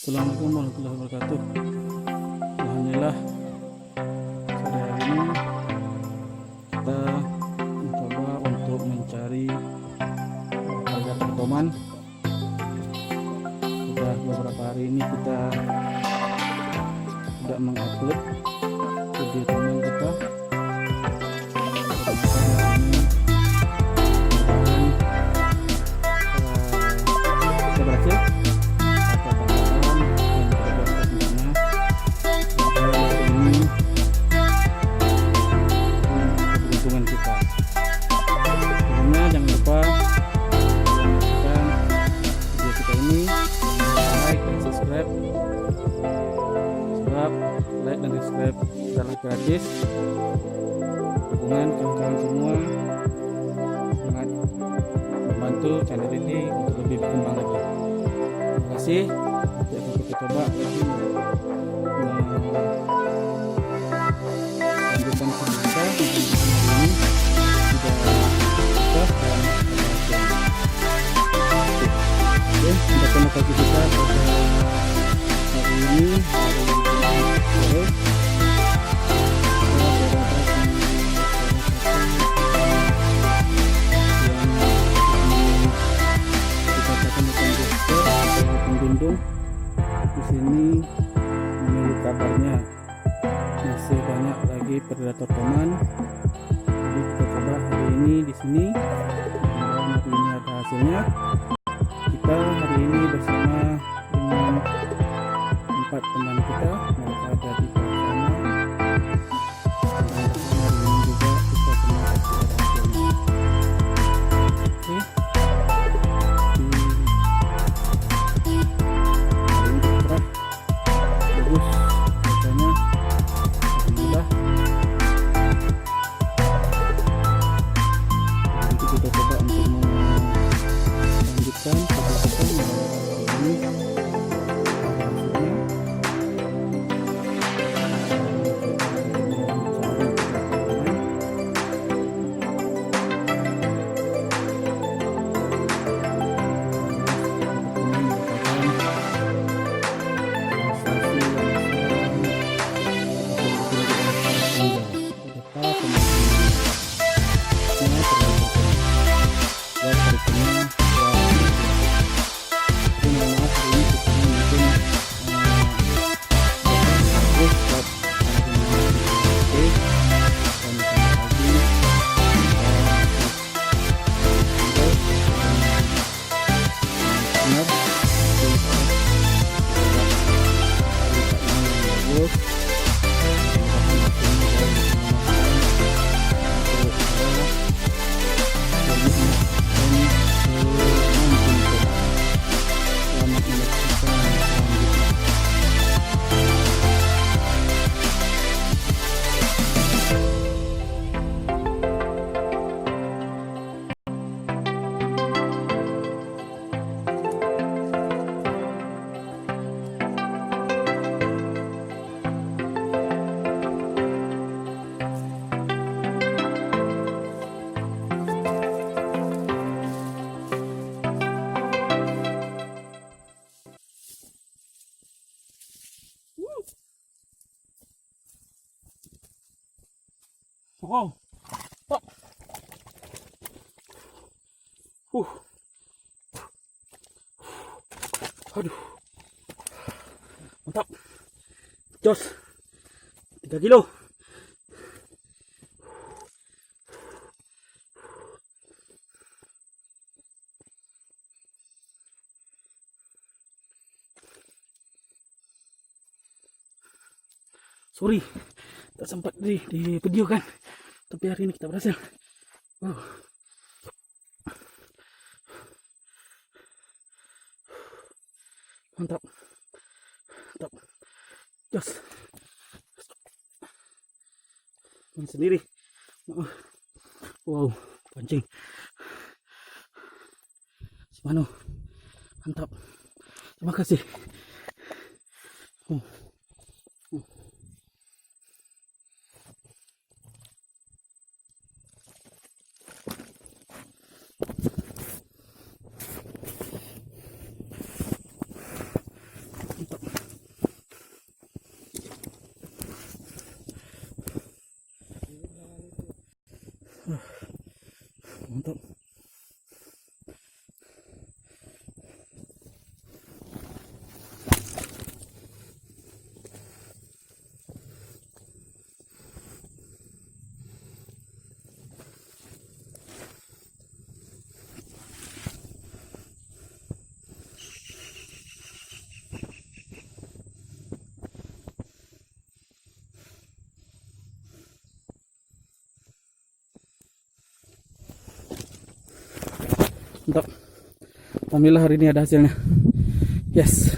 Assalamualaikum warahmatullahi wabarakatuh. Alhamdulillah, pada hari ini kita mencoba untuk mencari agar Toman. Sudah beberapa hari ini kita tidak mengupload video Toman kita. Kita berhasil. Jangan lupa menonton video kita ini, like dan subscribe. Like dan subscribe adalah gratis. Dukungan kawan-kawan semua sangat membantu channel ini untuk lebih berkembang lagi. Terima kasih. Nanti akan kita coba lagi melanjutkan video kita hari ini. Sudah untuk pagi kita pada hari ini, hari sore. Kita akan pembindung di sini menunggu kabarnya. Masih banyak lagi predator Toman. Jadi kita coba hari ini di sini. Nanti ini ada hasilnya. Kita hari ini bersama dengan 4 teman kita, mereka ada di sana. Hari ini juga kita semua ada hasilnya. Oke. Hari ini cerah, bagus cuacanya, alhamdulillah. Nanti kita coba untuk melanjutkan ini. Wow. Aduh. Mantap. Jos. 3 kilo. Sorry, tak sempat di video kan, tapi hari ini kita berhasil. Wow. Mantap, mantap, jos. Main sendiri. Wow, pancing. Semano, mantap. Terima kasih. Mantap. mantap. Mantap. Alhamdulillah hari ini ada hasilnya. Yes.